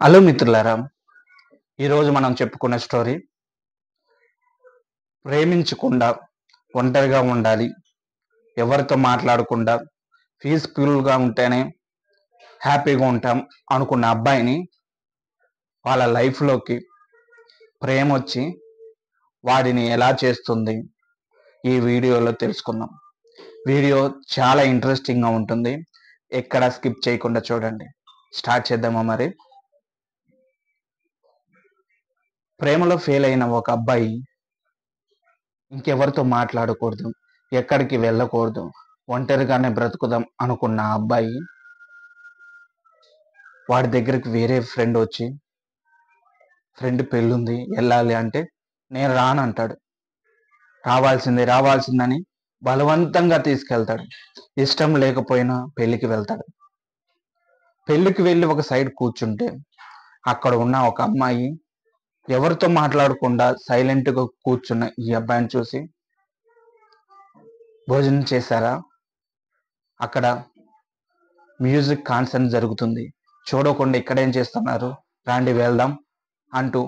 Hello మిత్రులారా, ఈరోజు మనం చెప్పుకున్న స్టోరీ ప్రేమించకుండా ఒంటరిగా ఉండాలి, ఎవరితో మాట్లాడకుండా పీస్ఫుల్గా ఉంటేనే హ్యాపీగా ఉంటాం అనుకున్న అబ్బాయిని వాళ్ళ లైఫ్లోకి ప్రేమ వచ్చి వాడిని ఎలా చేస్తుంది ఈ వీడియోలో తెలుసుకుందాం. వీడియో చాలా ఇంట్రెస్టింగ్గా ఉంటుంది, ఎక్కడ స్కిప్ చేయకుండా చూడండి. స్టార్ట్ చేద్దామా మరి. ప్రేమలో ఫెయిల్ అయిన ఒక అబ్బాయి ఇంకెవరితో మాట్లాడకూడదు, ఎక్కడికి వెళ్ళకూడదు, ఒంటరిగానే బ్రతుకుదాం అనుకున్న అబ్బాయి వాడి దగ్గరికి వేరే ఫ్రెండ్ వచ్చి, ఫ్రెండ్ పెళ్ళుంది వెళ్ళాలి అంటే నేను రానంటాడు. రావాల్సిందని బలవంతంగా తీసుకెళ్తాడు. ఇష్టం లేకపోయినా పెళ్లికి వెళ్తాడు. పెళ్లికి వెళ్ళి ఒక సైడ్ కూర్చుంటే అక్కడ ఉన్న ఒక అమ్మాయి ఎవరితో మాట్లాడకుండా సైలెంట్గా కూర్చున్న ఈ అబ్బాయిని చూసి, భోజనం చేశారా, అక్కడ మ్యూజిక్ కాన్సర్ట్ జరుగుతుంది, చూడకుండా ఇక్కడేం చేస్తున్నారు, రాండి వెళ్దాం అంటూ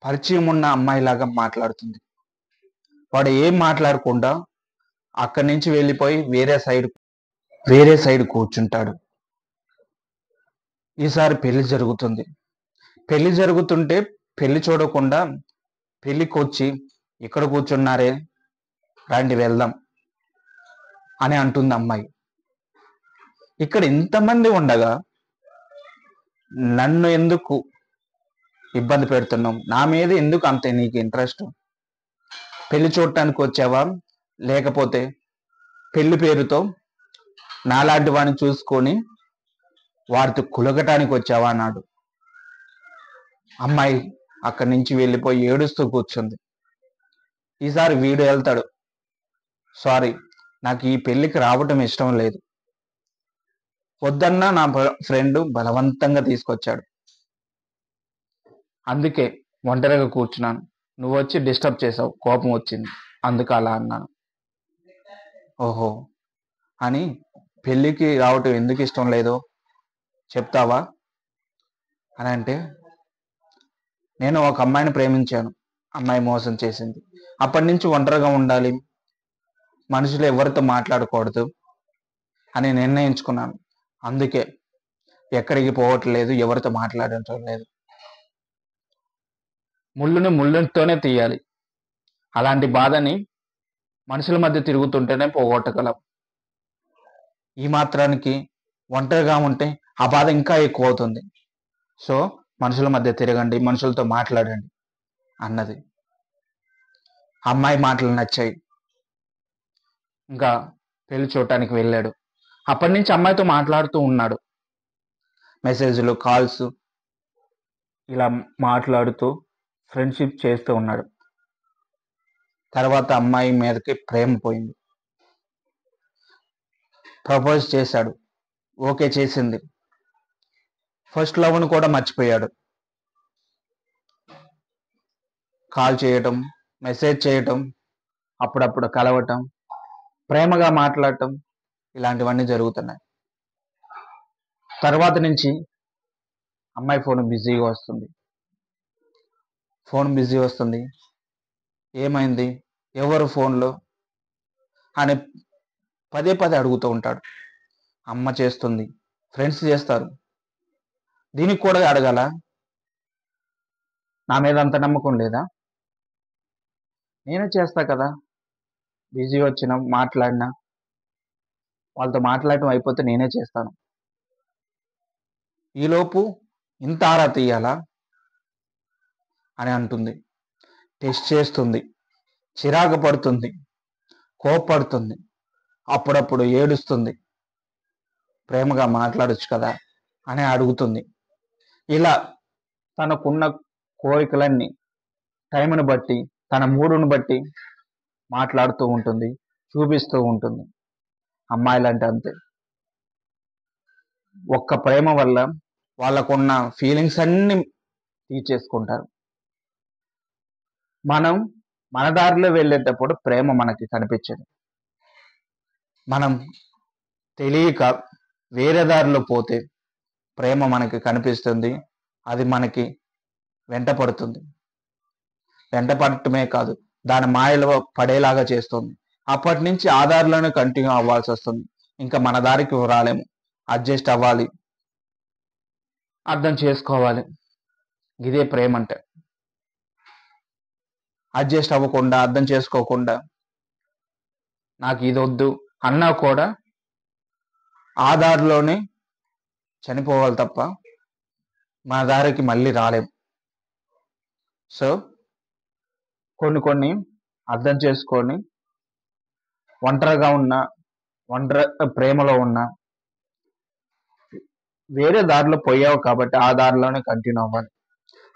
పరిచయం ఉన్న అమ్మాయిలాగా మాట్లాడుతుంది. వాడు ఏం మాట్లాడకుండా అక్కడి నుంచి వెళ్ళిపోయి వేరే సైడ్ కూర్చుంటాడు. ఈసారి పెళ్లి జరుగుతుంది. పెళ్లి జరుగుతుంటే పెళ్లి చూడకుండా పెళ్లికి వచ్చి ఇక్కడ కూర్చున్నారే, రండి వెళ్దాం అని అంటుంది అమ్మాయి. ఇక్కడ ఇంతమంది ఉండగా నన్ను ఎందుకు ఇబ్బంది పెడుతున్నాం, నా మీద ఎందుకు అంతే నీకు ఇంట్రెస్ట్, పెళ్లి చూడటానికి వచ్చావా లేకపోతే పెళ్లి పేరుతో నాలాంటి వాడిని చూసుకొని వాడితో కులగటానికి వచ్చావా అన్నాడు. అమ్మాయి అక్కడి నుంచి వెళ్ళిపోయి ఏడుస్తూ కూర్చుంది. ఈసారి వీడు వెళ్తాడు, సారీ నాకు ఈ పెళ్లికి రావటం ఇష్టం లేదు, వద్దన్నా నా ఫ్రెండ్ బలవంతంగా తీసుకొచ్చాడు, అందుకే ఒంటరిగా కూర్చున్నాను, నువ్వు వచ్చి డిస్టర్బ్ చేసావు, కోపం వచ్చింది, అందుకు అలా అన్నాను. ఓహో అని, పెళ్ళికి రావటం ఎందుకు ఇష్టం లేదో చెప్తావా అని అంటే, నేను ఒక అమ్మాయిని ప్రేమించాను, అమ్మాయి మోసం చేసింది, అప్పటి నుంచి ఒంటరిగా ఉండాలి, మనుషులు ఎవరితో మాట్లాడకూడదు అని నిర్ణయించుకున్నాను, అందుకే ఎక్కడికి పోవట్లేదు, ఎవరితో మాట్లాడటం లేదు. ముళ్ళుని ముళ్ళుతోనే తీయాలి, అలాంటి బాధని మనుషుల మధ్య తిరుగుతుంటేనే పోగొట్టగలం. ఈ మాత్రానికి ఒంటరిగా ఉంటే ఆ బాధ ఇంకా ఎక్కువ అవుతుంది. సో మనుషుల మధ్య తిరగండి, మనుషులతో మాట్లాడండి అన్నది. అమ్మాయి మాటలు నచ్చాయి, ఇంకా పెళ్లి చూడటానికి వెళ్ళాడు. అప్పటి నుంచి అమ్మాయితో మాట్లాడుతూ ఉన్నాడు, మెసేజ్లు, కాల్స్ ఇలా మాట్లాడుతూ ఫ్రెండ్షిప్ చేస్తూ ఉన్నాడు. తర్వాత అమ్మాయి మీదకి ప్రేమ పోయింది, ప్రపోజ్ చేశాడు, ఓకే చేసింది. ఫస్ట్ లవ్ను కూడా మర్చిపోయాడు. కాల్ చేయటం, మెసేజ్ చేయటం, అప్పుడప్పుడు కలవటం, ప్రేమగా మాట్లాడటం, ఇలాంటివన్నీ జరుగుతున్నాయి. తర్వాత నుంచి అమ్మాయి ఫోన్ బిజీ వస్తుంది, ఏమైంది, ఎవరు ఫోన్లో అని పదే పదే అడుగుతూ ఉంటాడు. అమ్మ చేస్తుంది, ఫ్రెండ్స్ చేస్తారు, దీనికి కూడా అడగాల, నా మీద అంత నమ్మకం లేదా, నేనే చేస్తా కదా, బిజీ వచ్చినా మాట్లాడినా వాళ్ళతో మాట్లాడటం అయిపోతే నేనే చేస్తాను, ఈలోపు ఇంత ఆరా తీయాలా అని అంటుంది. టెస్ట్ చేస్తుంది, చిరాకు పడుతుంది, కోపడుతుంది, అప్పుడప్పుడు ఏడుస్తుంది, ప్రేమగా మాట్లాడొచ్చు కదా అని అడుగుతుంది. ఇలా తనకున్న కోరికలన్నీ టైంను బట్టి, తన మూడును బట్టి మాట్లాడుతూ ఉంటుంది, చూపిస్తూ ఉంటుంది. అమ్మాయిలంటే అంతే, ఒక్క ప్రేమ వల్ల వాళ్ళకున్న ఫీలింగ్స్ అన్ని తీర్చేసుకుంటారు. మనం మన దారిలో వెళ్ళేటప్పుడు ప్రేమ మనకి కనిపించదు, మనం తెలియక వేరే దారిలో పోతే ప్రేమ మనకి కనిపిస్తుంది, అది మనకి వెంట పడుతుంది. వెంట పడటమే కాదు, దాని మాయలో పడేలాగా చేస్తుంది. అప్పటి నుంచి ఆ దారిలోనే కంటిన్యూ అవ్వాల్సి వస్తుంది. ఇంకా మన దారికి రాలేము. అడ్జస్ట్ అవ్వాలి, అర్థం చేసుకోవాలి. ఇదే ప్రేమ అంటే. అడ్జస్ట్ అవ్వకుండా, అర్థం చేసుకోకుండా, నాకు ఇది వద్దు అన్నా కూడా ఆ దారిలోనే చనిపోవాలి తప్ప మన దారికి మళ్ళీ రాలేము. సో కొన్ని అర్థం చేసుకొని, ఒంటరిగా ఉన్న, ప్రేమలో ఉన్న, వేరే దారిలో పోయావు కాబట్టి ఆ దారిలోనే కంటిన్యూ అవ్వాలి.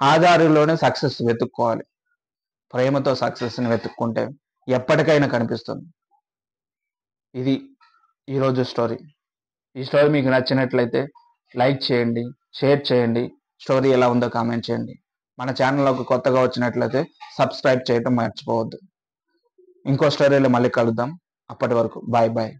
ఆ దారిలోనే సక్సెస్ వెతుక్కోవాలి. ప్రేమతో సక్సెస్ని వెతుక్కుంటే ఎప్పటికైనా కనిపిస్తుంది. ఇది ఈరోజు స్టోరీ. ఈ స్టోరీ మీకు నచ్చినట్లయితే లైక్ చేయండి, షేర్ చేయండి. స్టోరీ ఎలా ఉందో కామెంట్ చేయండి. మన ఛానల్లోకి కొత్తగా వచ్చినట్లయితే సబ్స్క్రైబ్ చేయటం మర్చిపోవద్దు. ఇంకో స్టోరీలో మళ్ళీ కలుద్దాం. అప్పటి వరకు బాయ్ బాయ్.